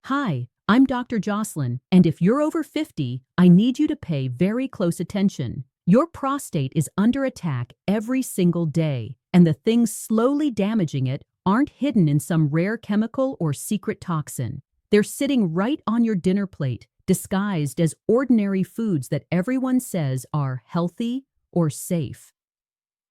Hi, I'm Dr. Jocelyn, and if you're over 50, I need you to pay very close attention. Your prostate is under attack every single day, and the things slowly damaging it aren't hidden in some rare chemical or secret toxin. They're sitting right on your dinner plate, disguised as ordinary foods that everyone says are healthy or safe.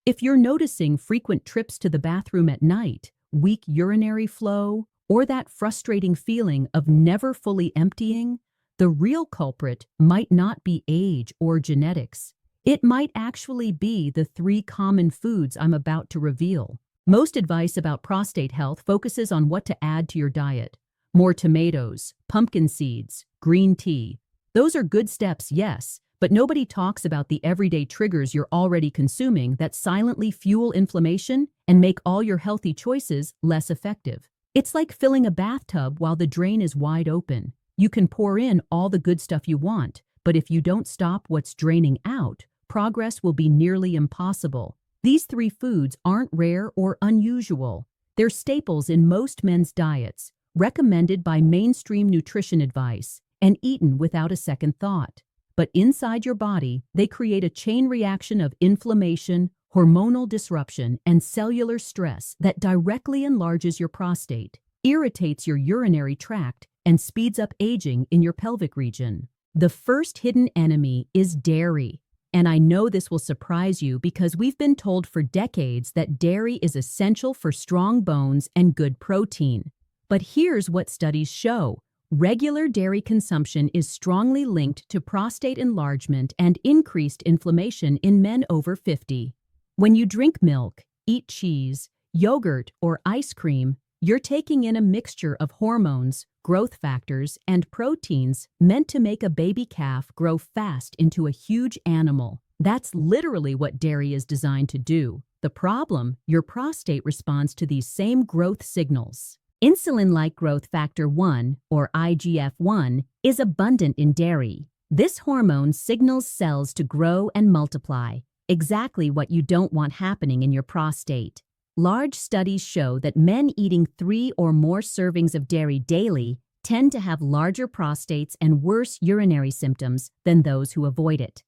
If you're noticing frequent trips to the bathroom at night, weak urinary flow, or that frustrating feeling of never fully emptying, the real culprit might not be age or genetics. It might actually be the three common foods I'm about to reveal. Most advice about prostate health focuses on what to add to your diet. More tomatoes, pumpkin seeds, green tea. Those are good steps, yes, but nobody talks about the everyday triggers you're already consuming that silently fuel inflammation and make all your healthy choices less effective. It's like filling a bathtub while the drain is wide open. You can pour in all the good stuff you want, but if you don't stop what's draining out, progress will be nearly impossible. These three foods aren't rare or unusual. They're staples in most men's diets, recommended by mainstream nutrition advice, and eaten without a second thought. But inside your body, they create a chain reaction of inflammation, hormonal disruption, and cellular stress that directly enlarges your prostate, irritates your urinary tract, and speeds up aging in your pelvic region. The first hidden enemy is dairy. And I know this will surprise you because we've been told for decades that dairy is essential for strong bones and good protein. But here's what studies show. Regular dairy consumption is strongly linked to prostate enlargement and increased inflammation in men over 50. When you drink milk, eat cheese, yogurt, or ice cream, you're taking in a mixture of hormones, growth factors, and proteins meant to make a baby calf grow fast into a huge animal. That's literally what dairy is designed to do. The problem, your prostate responds to these same growth signals. Insulin-like growth factor 1, or IGF-1, is abundant in dairy. This hormone signals cells to grow and multiply, exactly what you don't want happening in your prostate. Large studies show that men eating 3 or more servings of dairy daily tend to have larger prostates and worse urinary symptoms than those who avoid it.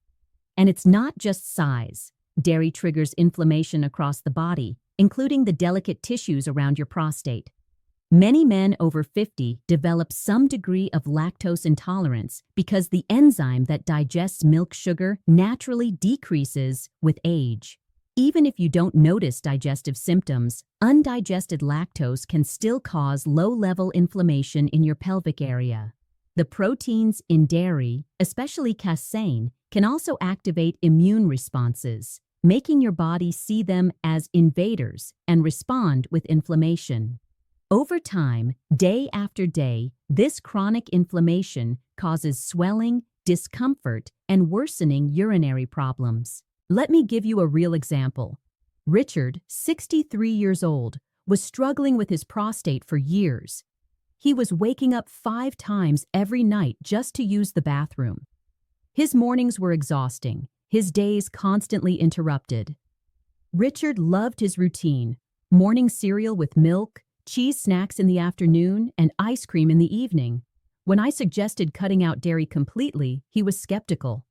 And it's not just size. Dairy triggers inflammation across the body, including the delicate tissues around your prostate. Many men over 50 develop some degree of lactose intolerance because the enzyme that digests milk sugar naturally decreases with age. Even if you don't notice digestive symptoms, undigested lactose can still cause low-level inflammation in your pelvic area. The proteins in dairy, especially casein, can also activate immune responses, making your body see them as invaders and respond with inflammation. Over time, day after day, this chronic inflammation causes swelling, discomfort, and worsening urinary problems. Let me give you a real example. Richard, 63 years old, was struggling with his prostate for years. He was waking up 5 times every night just to use the bathroom. His mornings were exhausting, his days constantly interrupted. Richard loved his routine: morning cereal with milk, cheese snacks in the afternoon, and ice cream in the evening. When I suggested cutting out dairy completely, he was skeptical.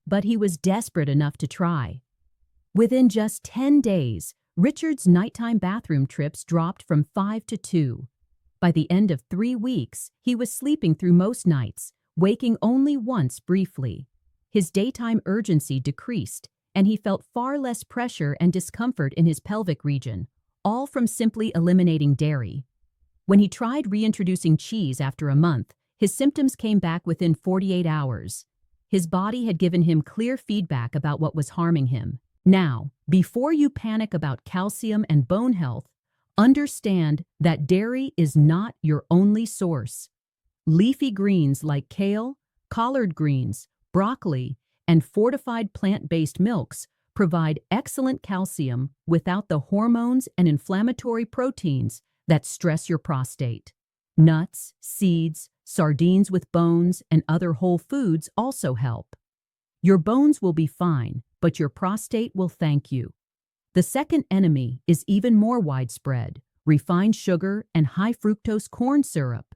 But he was desperate enough to try. Within just 10 days, Richard's nighttime bathroom trips dropped from 5 to 2. By the end of 3 weeks, he was sleeping through most nights, waking only once briefly. His daytime urgency decreased, and he felt far less pressure and discomfort in his pelvic region, all from simply eliminating dairy. When he tried reintroducing cheese after a month, his symptoms came back within 48 hours. His body had given him clear feedback about what was harming him. Now, before you panic about calcium and bone health, understand that dairy is not your only source. Leafy greens like kale, collard greens, broccoli, and fortified plant-based milks provide excellent calcium without the hormones and inflammatory proteins that stress your prostate. Nuts, seeds, sardines with bones, and other whole foods also help. Your bones will be fine, but your prostate will thank you. The second enemy is even more widespread: refined sugar and high fructose corn syrup.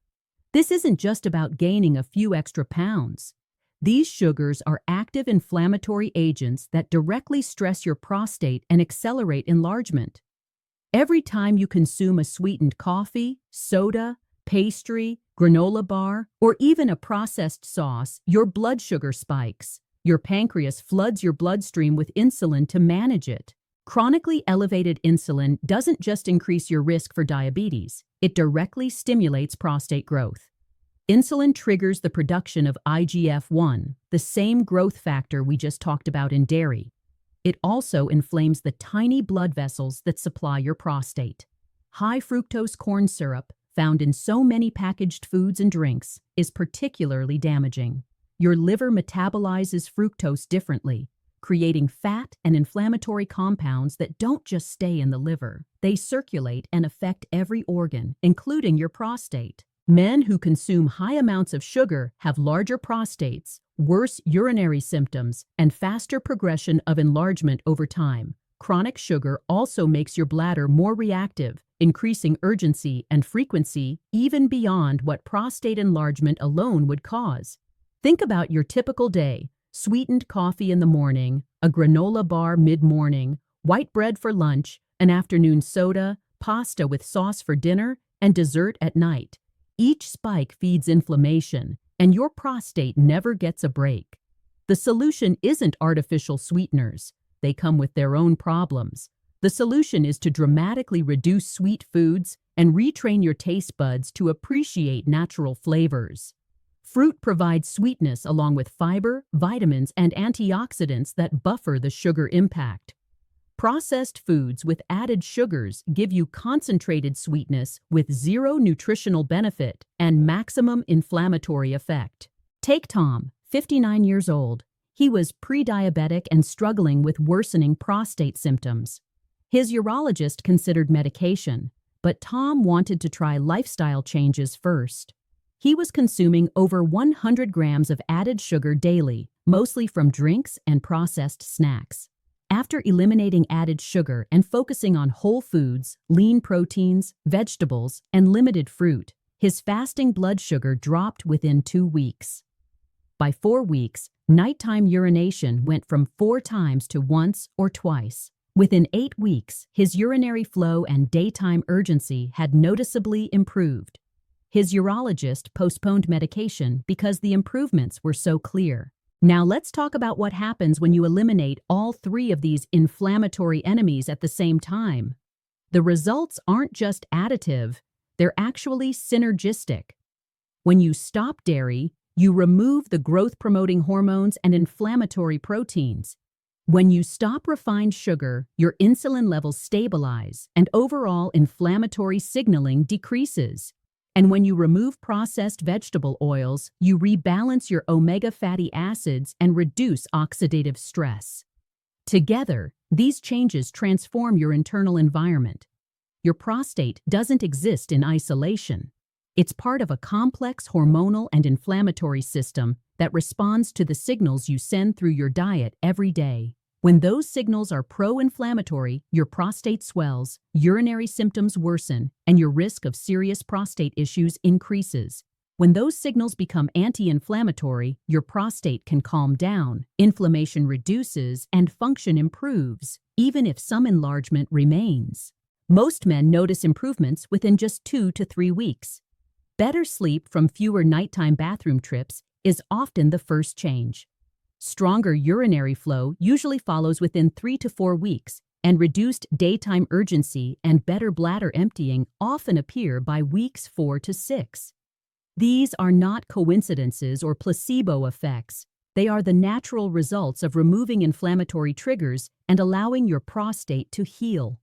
This isn't just about gaining a few extra pounds. These sugars are active inflammatory agents that directly stress your prostate and accelerate enlargement. Every time you consume a sweetened coffee, soda, pastry, granola bar, or even a processed sauce, your blood sugar spikes. Your pancreas floods your bloodstream with insulin to manage it. Chronically elevated insulin doesn't just increase your risk for diabetes, it directly stimulates prostate growth. Insulin triggers the production of IGF-1, the same growth factor we just talked about in dairy. It also inflames the tiny blood vessels that supply your prostate. High fructose corn syrup, found in so many packaged foods and drinks, is particularly damaging. Your liver metabolizes fructose differently, creating fat and inflammatory compounds that don't just stay in the liver. They circulate and affect every organ, including your prostate. Men who consume high amounts of sugar have larger prostates, worse urinary symptoms, and faster progression of enlargement over time. Chronic sugar also makes your bladder more reactive, increasing urgency and frequency even beyond what prostate enlargement alone would cause. Think about your typical day: sweetened coffee in the morning, a granola bar mid-morning, white bread for lunch, an afternoon soda, pasta with sauce for dinner, and dessert at night. Each spike feeds inflammation, and your prostate never gets a break. The solution isn't artificial sweeteners. They come with their own problems. The solution is to dramatically reduce sweet foods and retrain your taste buds to appreciate natural flavors. Fruit provides sweetness along with fiber, vitamins, and antioxidants that buffer the sugar impact. Processed foods with added sugars give you concentrated sweetness with zero nutritional benefit and maximum inflammatory effect. Take Tom, 59 years old. He was pre-diabetic and struggling with worsening prostate symptoms. His urologist considered medication, but Tom wanted to try lifestyle changes first. He was consuming over 100 grams of added sugar daily, mostly from drinks and processed snacks. After eliminating added sugar and focusing on whole foods, lean proteins, vegetables, and limited fruit, his fasting blood sugar dropped within 2 weeks. By 4 weeks, nighttime urination went from 4 times to once or twice. Within 8 weeks, his urinary flow and daytime urgency had noticeably improved. His urologist postponed medication because the improvements were so clear. Now let's talk about what happens when you eliminate all 3 of these inflammatory enemies at the same time. The results aren't just additive, they're actually synergistic. When you stop dairy, you remove the growth-promoting hormones and inflammatory proteins. When you stop refined sugar, your insulin levels stabilize and overall inflammatory signaling decreases. And when you remove processed vegetable oils, you rebalance your omega fatty acids and reduce oxidative stress. Together, these changes transform your internal environment. Your prostate doesn't exist in isolation. It's part of a complex hormonal and inflammatory system that responds to the signals you send through your diet every day. When those signals are pro-inflammatory, your prostate swells, urinary symptoms worsen, and your risk of serious prostate issues increases. When those signals become anti-inflammatory, your prostate can calm down, inflammation reduces, and function improves, even if some enlargement remains. Most men notice improvements within just 2 to 3 weeks. Better sleep from fewer nighttime bathroom trips is often the first change. Stronger urinary flow usually follows within 3 to 4 weeks, and reduced daytime urgency and better bladder emptying often appear by weeks 4 to 6. These are not coincidences or placebo effects. They are the natural results of removing inflammatory triggers and allowing your prostate to heal.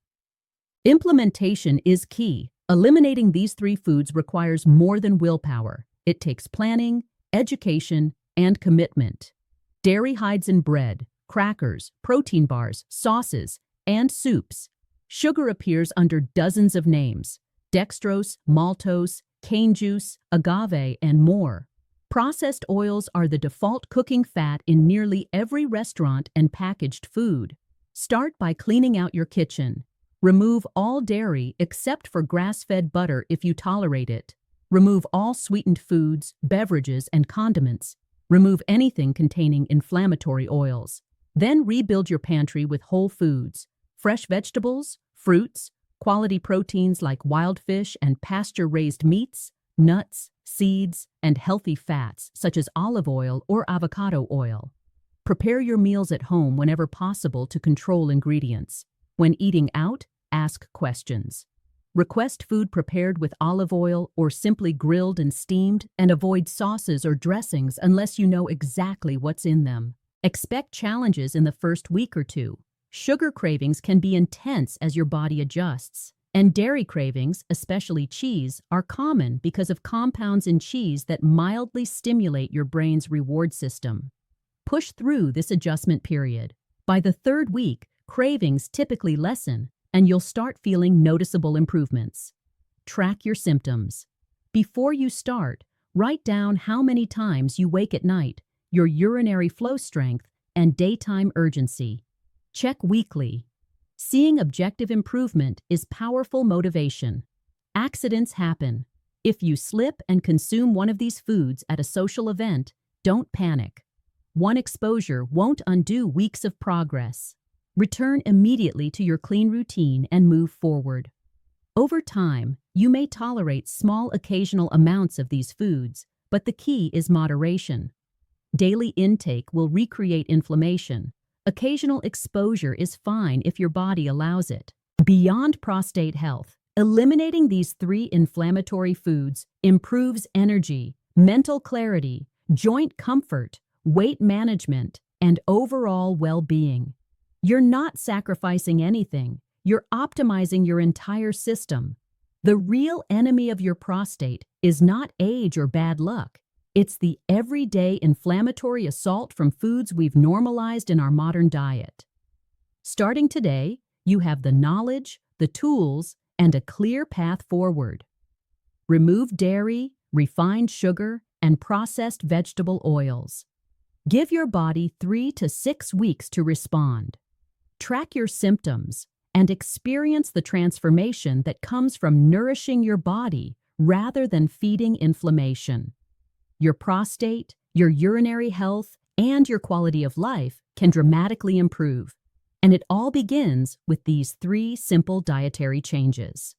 Implementation is key. Eliminating these 3 foods requires more than willpower. It takes planning, education, and commitment. Dairy hides in bread, crackers, protein bars, sauces, and soups. Sugar appears under dozens of names: dextrose, maltose, cane juice, agave, and more. Processed oils are the default cooking fat in nearly every restaurant and packaged food. Start by cleaning out your kitchen. Remove all dairy except for grass-fed butter if you tolerate it. Remove all sweetened foods, beverages, and condiments. Remove anything containing inflammatory oils. Then rebuild your pantry with whole foods, fresh vegetables, fruits, quality proteins like wild fish and pasture-raised meats, nuts, seeds, and healthy fats such as olive oil or avocado oil. Prepare your meals at home whenever possible to control ingredients. When eating out, ask questions. Request food prepared with olive oil or simply grilled and steamed, and avoid sauces or dressings unless you know exactly what's in them. Expect challenges in the first week or two. Sugar cravings can be intense as your body adjusts, and dairy cravings, especially cheese, are common because of compounds in cheese that mildly stimulate your brain's reward system. Push through this adjustment period. By the third week, cravings typically lessen, and you'll start feeling noticeable improvements. Track your symptoms. Before you start, write down how many times you wake at night, your urinary flow strength, and daytime urgency. Check weekly. Seeing objective improvement is powerful motivation. Accidents happen. If you slip and consume one of these foods at a social event, don't panic. One exposure won't undo weeks of progress. Return immediately to your clean routine and move forward. Over time, you may tolerate small occasional amounts of these foods, but the key is moderation. Daily intake will recreate inflammation. Occasional exposure is fine if your body allows it. Beyond prostate health, eliminating these 3 inflammatory foods improves energy, mental clarity, joint comfort, weight management, and overall well-being. You're not sacrificing anything. You're optimizing your entire system. The real enemy of your prostate is not age or bad luck. It's the everyday inflammatory assault from foods we've normalized in our modern diet. Starting today, you have the knowledge, the tools, and a clear path forward. Remove dairy, refined sugar, and processed vegetable oils. Give your body 3 to 6 weeks to respond. Track your symptoms and experience the transformation that comes from nourishing your body rather than feeding inflammation. Your prostate, your urinary health, and your quality of life can dramatically improve. And it all begins with these 3 simple dietary changes.